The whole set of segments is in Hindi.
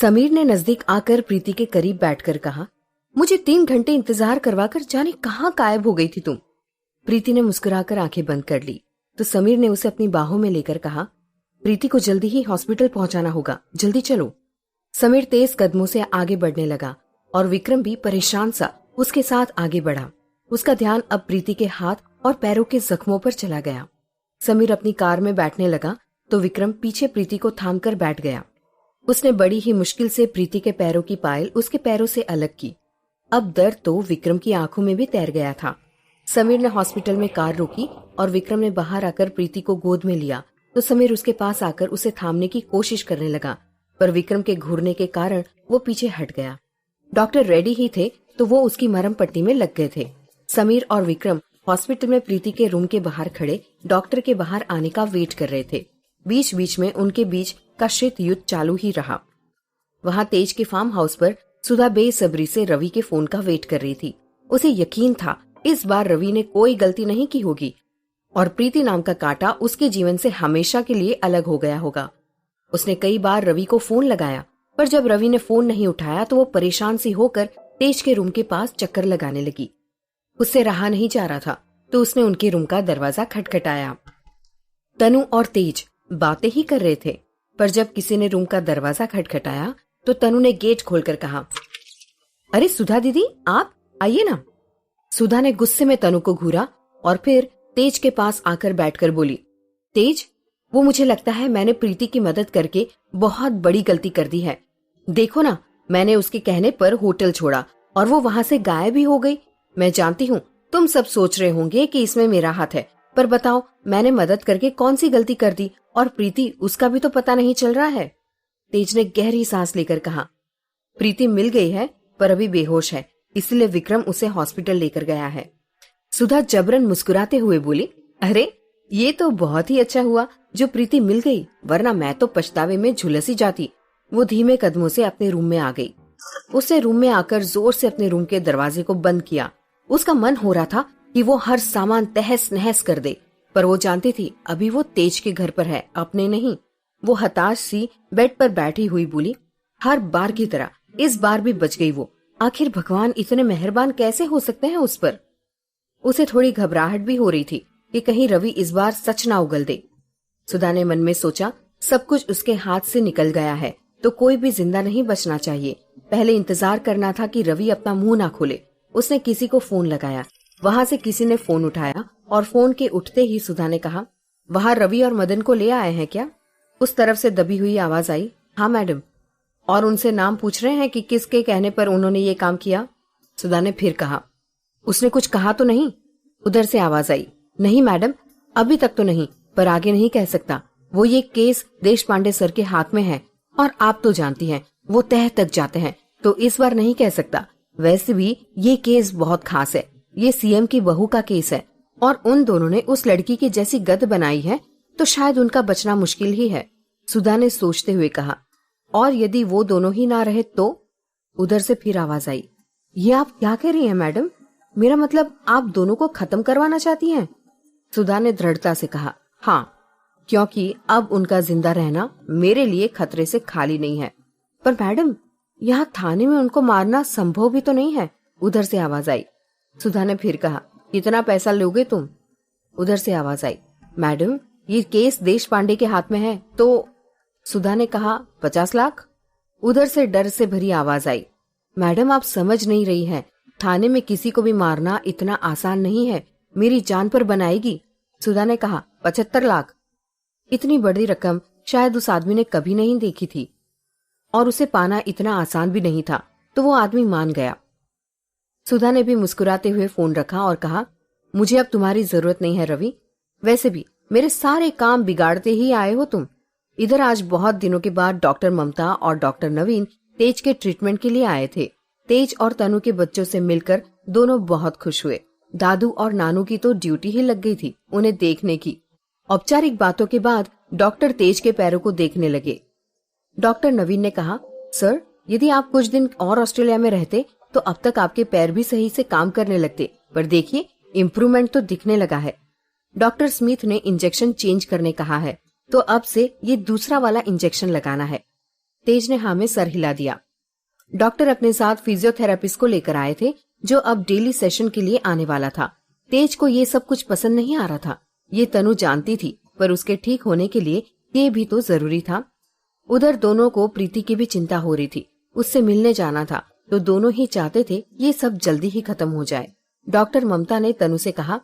समीर ने नजदीक आकर प्रीति के करीब बैठकर कहा, मुझे 3 घंटे इंतजार करवाकर जाने कहाँ गायब हो गई थी तुम। प्रीति ने मुस्कुराकर आंखें बंद कर ली तो समीर ने उसे अपनी बाहों में लेकर कहा, प्रीति को जल्दी ही हॉस्पिटल पहुंचाना होगा, जल्दी चलो। समीर तेज कदमों से आगे बढ़ने लगा और विक्रम भी परेशान सा उसके साथ आगे बढ़ा। उसका ध्यान अब प्रीति के हाथ और पैरों के जख्मों पर चला गया। समीर अपनी कार में बैठने लगा तो विक्रम पीछे प्रीति को थामकर बैठ गया। उसने बड़ी ही मुश्किल से प्रीति के पैरों की पायल उसके पैरों से अलग की। अब दर्द तो विक्रम की आंखों में भी तैर गया था। समीर ने हॉस्पिटल में कार रोकी और विक्रम ने बाहर आकर प्रीति को गोद में लिया तो समीर उसके पास आकर उसे थामने की कोशिश करने लगा, पर विक्रम के घूरने के कारण वो पीछे हट गया। डॉक्टर रेडी ही थे तो वो उसकी मरहम पट्टी में लग गए थे। समीर और विक्रम हॉस्पिटल में प्रीति के रूम के बाहर खड़े डॉक्टर के बाहर आने का वेट कर रहे थे। बीच बीच में उनके बीच का शीत युद्ध चालू ही रहा। वहां तेज के फार्म हाउस पर सुधा बेसब्री से रवि के फोन का वेट कर रही थी। उसे यकीन था इस बार रवि ने कोई गलती नहीं की होगी और प्रीति नाम का कांटा उसके जीवन से हमेशा के लिए अलग हो गया होगा। उसने कई बार रवि को फोन लगाया, पर जब रवि ने फोन नहीं उठाया तो वो परेशान सी होकर तेज के रूम के पास चक्कर लगाने लगी। उससे रहा नहीं जा रहा था तो उसने उनके रूम का दरवाजा खटखटाया। तनु और तेज बातें ही कर रहे थे, पर जब किसी ने रूम का दरवाजा खटखटाया तो तनु ने गेट खोलकर कहा, अरे सुधा दीदी, आप आइए ना। सुधा ने गुस्से में तनु को घूरा और फिर तेज के पास आकर बैठकर बोली, तेज, वो मुझे लगता है मैंने प्रीति की मदद करके बहुत बड़ी गलती कर दी है। देखो ना, मैंने उसके कहने पर होटल छोड़ा और वो वहां से गायब भी हो गई। मैं जानती हूँ तुम सब सोच रहे होंगे कि इसमें मेरा हाथ है, पर बताओ मैंने मदद करके कौन सी गलती कर दी, और प्रीति उसका भी तो पता नहीं चल रहा है। तेज ने गहरी सांस लेकर कहा, प्रीति मिल गई है पर अभी बेहोश है, इसलिए विक्रम उसे हॉस्पिटल लेकर गया है। सुधा जबरन मुस्कुराते हुए बोली, अरे ये तो बहुत ही अच्छा हुआ जो प्रीति मिल गई, वरना मैं तो पछतावे में झुलसी जाती। वो धीमे कदमों से अपने रूम में आ गई। उसने रूम में आकर जोर से अपने रूम के दरवाजे को बंद किया। उसका मन हो रहा था कि वो हर सामान तहस नहस कर दे, पर वो जानती थी अभी वो तेज के घर पर है, अपने नहीं। वो हताश सी बेड पर बैठी हुई बोली, हर बार की तरह इस बार भी बच गई वो। आखिर भगवान इतने मेहरबान कैसे हो सकते हैं उस पर। उसे थोड़ी घबराहट भी हो रही थी कि कहीं रवि इस बार सच ना उगल दे। सुधा ने मन में सोचा, सब कुछ उसके हाथ से निकल गया है तो कोई भी जिंदा नहीं बचना चाहिए। पहले इंतजार करना था कि रवि अपना मुंह ना खोले। उसने किसी को फोन लगाया। वहां से किसी ने फोन उठाया और फोन के उठते ही सुधा ने कहा, वहां रवि और मदन को ले आए हैं क्या? उस तरफ से दबी हुई आवाज आई, हाँ मैडम। और उनसे नाम पूछ रहे हैं कि किसके कहने पर उन्होंने ये काम किया? सुधा ने फिर कहा, उसने कुछ कहा तो नहीं? उधर से आवाज आई, नहीं मैडम, अभी तक तो नहीं, पर आगे नहीं कह सकता। वो ये केस देश पांडे सर के हाथ में है और आप तो जानती हैं वो तह तक जाते हैं, तो इस बार नहीं कह सकता। वैसे भी ये केस बहुत खास है, ये सीएम की बहू का केस है और उन दोनों ने उस लड़की की जैसी गद बनाई है तो शायद उनका बचना मुश्किल ही है। सुधा ने सोचते हुए कहा, और यदि वो दोनों ही ना रहे तो? उधर से फिर आवाज आई, ये आप क्या कह रही हैं मैडम? मेरा मतलब आप दोनों को खत्म करवाना चाहती हैं? सुधा ने दृढ़ता से कहा, हाँ, क्योंकि अब उनका जिंदा रहना मेरे लिए खतरे से खाली नहीं है। पर मैडम, यहाँ थाने में उनको मारना संभव भी तो नहीं है। उधर से आवाज आई। सुधा ने फिर कहा, कितना पैसा लोगे तुम? उधर से आवाज आई, मैडम ये केस देश पांडे के हाथ में है तो? सुधा ने कहा, 50 लाख। उधर से डर से भरी आवाज आई, मैडम आप समझ नहीं रही हैं, थाने में किसी को भी मारना इतना आसान नहीं है, मेरी जान पर बनाएगी। सुधा ने कहा, 75 लाख। इतनी बड़ी रकम शायद उस आदमी ने कभी नहीं देखी थी और उसे पाना इतना आसान भी नहीं था, तो वो आदमी मान गया। सुधा ने भी मुस्कुराते हुए फोन रखा और कहा, मुझे अब तुम्हारी जरूरत नहीं है रवि, वैसे भी मेरे सारे काम बिगाड़ते ही आए हो तुम। इधर आज बहुत दिनों के बाद डॉक्टर ममता और डॉक्टर नवीन तेज के ट्रीटमेंट के लिए आए थे। तेज और तनु के बच्चों से मिलकर दोनों बहुत खुश हुए। दादू और नानू की तो ड्यूटी ही लग गई थी उन्हें देखने की। औपचारिक बातों के बाद डॉक्टर तेज के पैरों को देखने लगे। डॉक्टर नवीन ने कहा, सर यदि आप कुछ दिन और ऑस्ट्रेलिया में रहते तो अब तक आपके पैर भी सही से काम करने लगते, पर देखिए इम्प्रूवमेंट तो दिखने लगा है। डॉक्टर स्मिथ ने इंजेक्शन चेंज करने कहा है, तो अब से ये दूसरा वाला इंजेक्शन लगाना है। तेज ने हाँ में सर हिला दिया। डॉक्टर अपने साथ फिजियोथेरेपिस्ट को लेकर आए थे, जो अब डेली सेशन के लिए आने वाला था। तेज को ये सब कुछ पसंद नहीं आ रहा था। ये तनु जानती थी, पर उसके ठीक होने के लिए ये भी तो जरूरी था। उधर दोनों को प्रीति की भी चिंता हो रही थी। उससे मिलने जाना था, तो दोनों ही चाहते थे ये सब जल्दी ही खत्म हो जाए। डॉक्टर ममता ने तनु से कहा,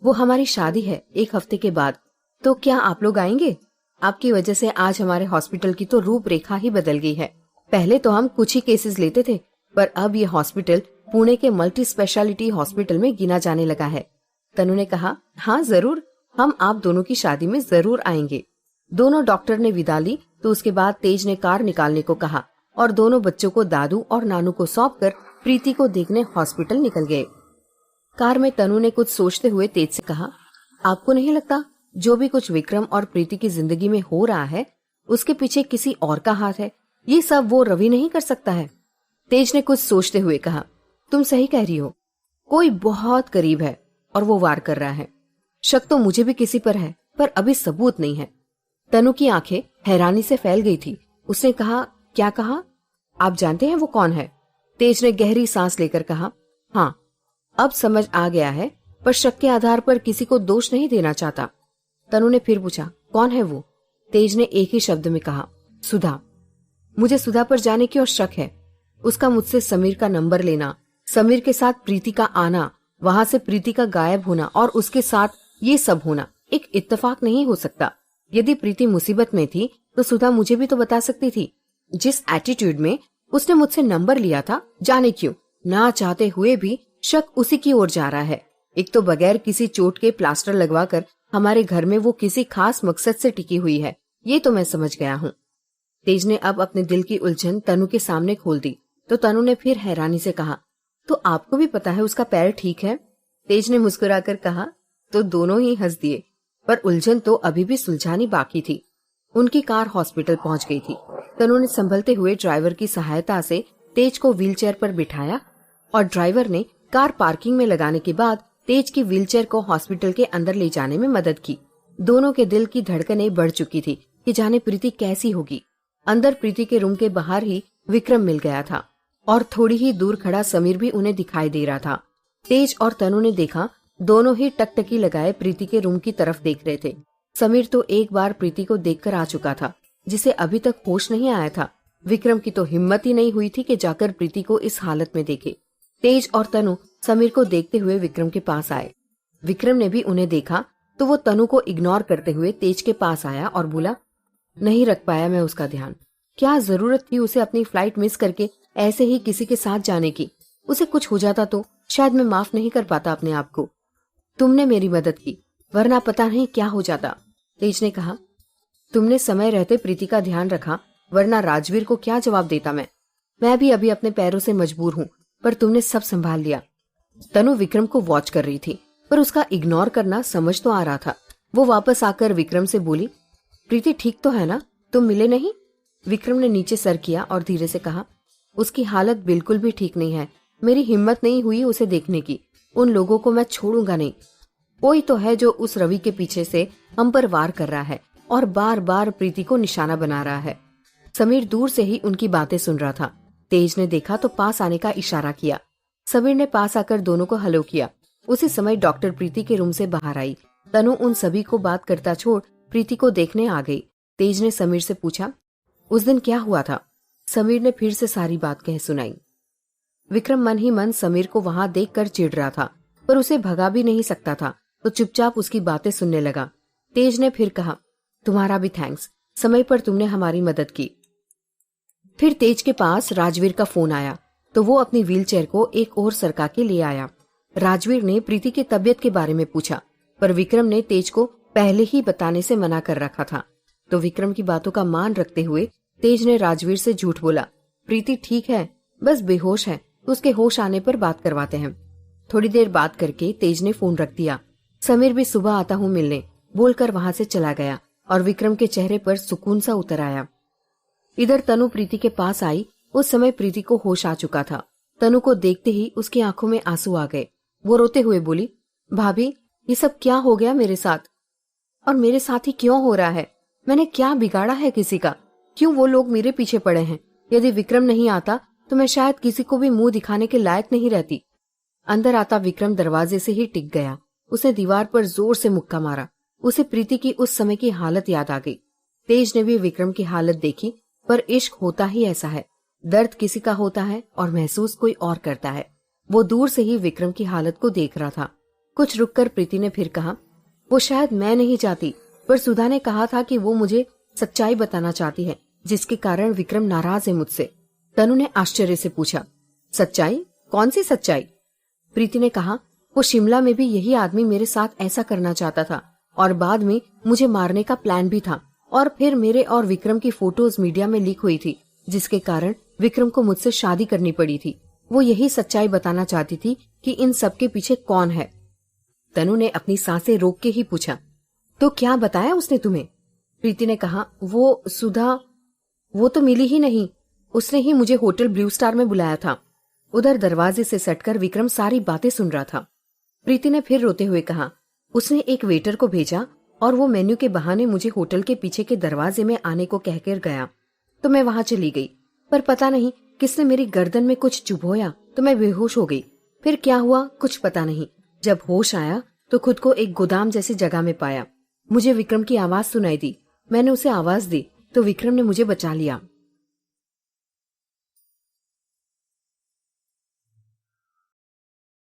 वो हमारी शादी है 1 हफ्ते के बाद, तो क्या आप लोग आएंगे? आपकी वजह से आज हमारे हॉस्पिटल की तो रूपरेखा ही बदल गई है। पहले तो हम कुछ ही केसेस लेते थे, पर अब ये हॉस्पिटल पुणे के मल्टी स्पेशलिटी हॉस्पिटल में गिना जाने लगा है। तनु ने कहा, हाँ जरूर, हम आप दोनों की शादी में जरूर आएंगे। दोनों डॉक्टर ने विदा ली, तो उसके बाद तेज ने कार निकालने को कहा और दोनों बच्चों को दादू और नानू को सौंपकर प्रीति को देखने हॉस्पिटल निकल गए। कार में तनु ने कुछ सोचते हुए तेज से कहा, आपको नहीं लगता जो भी कुछ विक्रम और प्रीति की जिंदगी में हो रहा है, उसके पीछे किसी और का हाथ है? ये सब वो रवि नहीं कर सकता है? तेज ने कुछ सोचते हुए कहा, तुम सही कह रही हो, कोई बहुत करीब है और वो वार कर रहा है। शक तो मुझे भी किसी पर है, पर अभी सबूत नहीं है। तनु की आंखें हैरानी से फैल गई थी। उसने कहा, क्या कहा? आप जानते हैं वो कौन है? तेज ने गहरी सांस लेकर कहा, हाँ, अब समझ आ गया है, पर शक के आधार पर किसी को दोष नहीं देना चाहता। तनु ने फिर पूछा, कौन है वो? तेज ने एक ही शब्द में कहा, सुधा। मुझे सुधा पर जाने की और शक है। उसका मुझसे समीर का नंबर लेना, समीर के साथ प्रीति का आना, वहां से प्रीति का गायब होना और उसके साथ ये सब होना एक इत्तेफाक नहीं हो सकता। यदि प्रीति मुसीबत में थी तो सुधा मुझे भी तो बता सकती थी। जिस एटीट्यूड में उसने मुझसे नंबर लिया था, जाने क्यों ना चाहते हुए भी शक उसी की ओर जा रहा है। एक तो बगैर किसी चोट के प्लास्टर लगवाकर हमारे घर में वो किसी खास मकसद से टिकी हुई है, ये तो मैं समझ गया हूँ। तेज ने अब अपने दिल की उलझन तनु के सामने खोल दी, तो तनु ने फिर हैरानी से कहा, तो आपको भी पता है उसका पैर ठीक है? तेज ने मुस्कुराकर कहा, तो दोनों ही हंस दिए, पर उलझन तो अभी भी सुलझानी बाकी थी। उनकी कार हॉस्पिटल पहुंच गई थी। तनु ने संभलते हुए ड्राइवर की सहायता से तेज को व्हीलचेयर पर बिठाया और ड्राइवर ने कार पार्किंग में लगाने के बाद तेज की व्हीलचेयर को हॉस्पिटल के अंदर ले जाने में मदद की। दोनों के दिल की धड़कनें बढ़ चुकी थी कि जाने प्रीति कैसी होगी। अंदर प्रीति के रूम के बाहर ही विक्रम मिल गया था और थोड़ी ही दूर खड़ा समीर भी उन्हें दिखाई दे रहा था। तेज और तनु ने देखा, दोनों ही टकटकी लगाए प्रीति के रूम की तरफ देख रहे थे। समीर तो एक बार प्रीति को देखकर आ चुका था, जिसे अभी तक होश नहीं आया था। विक्रम की तो हिम्मत ही नहीं हुई थी कि जाकर प्रीति को इस हालत में देखे। तेज और तनु समीर को देखते हुए विक्रम के पास आए। विक्रम ने भी उन्हें देखा तो वो तनु को इग्नोर करते हुए तेज के पास आया और बोला, नहीं रख पाया मैं उसका ध्यान। क्या जरूरत थी उसे अपनी फ्लाइट मिस करके ऐसे ही किसी के साथ जाने की? उसे कुछ हो जाता तो शायद मैं माफ नहीं कर पाता अपने आप को। तुमने मेरी मदद की, वरना पता नहीं क्या हो जाता। तेज ने कहा, तुमने समय रहते प्रीति का ध्यान रखा, वरना राजवीर को क्या जवाब देता मैं भी अभी अपने पैरों से मजबूर हूँ, पर तुमने सब संभाल लिया। तनु विक्रम को वॉच कर रही थी, पर उसका इग्नोर करना समझ तो आ रहा था। वो वापस आकर विक्रम से बोली, प्रीति ठीक तो है ना? तुम मिले नहीं? विक्रम ने नीचे सर किया और धीरे से कहा, उसकी हालत बिल्कुल भी ठीक नहीं है। मेरी हिम्मत नहीं हुई उसे देखने की। उन लोगों को मैं छोड़ूंगा नहीं। कोई तो है जो उस रवि के पीछे से हम पर वार कर रहा है और बार बार प्रीति को निशाना बना रहा है। समीर दूर से ही उनकी बातें सुन रहा था। तेज ने देखा तो पास आने का इशारा किया। समीर ने पास आकर दोनों को हेलो किया। उसी समय डॉक्टर प्रीति के रूम से बाहर आई। तनु उन सभी को बात करता छोड़ प्रीति को देखने आ गई। तेज ने समीर से पूछा, उस दिन क्या हुआ था? समीर ने फिर से सारी बात कह सुनाई। विक्रम मन ही मन समीर को वहां देखकर चिढ़ रहा था, पर उसे भगा भी नहीं सकता था, तो चुपचाप उसकी बातें सुनने लगा। तेज ने फिर कहा, तुम्हारा भी थैंक्स, समय पर तुमने हमारी मदद की। फिर तेज के पास राजवीर का फोन आया, तो वो अपनी व्हीलचेयर को एक और सरका के ले आया। राजवीर ने प्रीति की तबीयत के बारे में पूछा, पर विक्रम ने तेज को पहले ही बताने से मना कर रखा था। तो विक्रम की बातों का मान रखते हुए तेज ने राजवीर से झूठ बोला, प्रीति ठीक है, बस बेहोश है, उसके होश आने पर बात करवाते हैं। थोड़ी देर बात करके तेज ने फोन रख दिया। समीर भी सुबह आता हूँ मिलने बोलकर वहां से चला गया और विक्रम के चेहरे पर सुकून सा उतर आया। इधर तनु प्रीति के पास आई। उस समय प्रीति को होश आ चुका था। तनु को देखते ही उसकी आंखों में आंसू आ गए। वो रोते हुए बोली, भाभी ये सब क्या हो गया मेरे साथ? और मेरे साथ ही क्यों हो रहा है? मैंने क्या बिगाड़ा है किसी का? क्यों वो लोग मेरे पीछे पड़े हैं? यदि विक्रम नहीं आता तो मैं शायद किसी को भी मुंह दिखाने के लायक नहीं रहती। अंदर आता विक्रम दरवाजे से ही टिक गया। उसने दीवार पर जोर से मुक्का मारा। उसे प्रीति की उस समय की हालत याद आ गई। तेज ने भी विक्रम की हालत देखी, पर इश्क होता ही ऐसा है। दर्द किसी का होता है और महसूस कोई और करता है। वो दूर से ही विक्रम की हालत को देख रहा था। कुछ रुककर प्रीति ने फिर कहा, वो शायद मैं नहीं चाहती, पर सुधा ने कहा था कि वो मुझे सच्चाई बताना चाहती है, जिसके कारण विक्रम नाराज है मुझसे। तनु ने आश्चर्य से पूछा, सच्चाई? कौन सी सच्चाई? प्रीति ने कहा, वो शिमला में भी यही आदमी मेरे साथ ऐसा करना चाहता था और बाद में मुझे मारने का प्लान भी था। और फिर मेरे और विक्रम की फोटोज मीडिया में लीक हुई थी, जिसके कारण विक्रम को मुझसे शादी करनी पड़ी थी। वो यही सच्चाई बताना चाहती थी कि इन सबके पीछे कौन है। तनु ने अपनी सांसें रोक के ही पूछा, तो क्या बताया उसने तुम्हें? प्रीति ने कहा, वो सुधा, वो तो मिली ही नहीं। उसने ही मुझे होटल ब्लू स्टार में बुलाया था। उधर दरवाजे से सटकर विक्रम सारी बातें सुन रहा था। प्रीति ने फिर रोते हुए कहा, उसने एक वेटर को भेजा और वो मेन्यू के बहाने मुझे होटल के पीछे के दरवाजे में आने को कहकर गया, तो मैं वहां चली गई। पर पता नहीं किसने मेरी गर्दन में कुछ चुभोया तो मैं बेहोश हो गई। फिर क्या हुआ कुछ पता नहीं। जब होश आया तो खुद को एक गोदाम जैसी जगह में पाया। मुझे विक्रम की आवाज सुनाई दी। मैंने उसे आवाज दी तो विक्रम ने मुझे बचा लिया।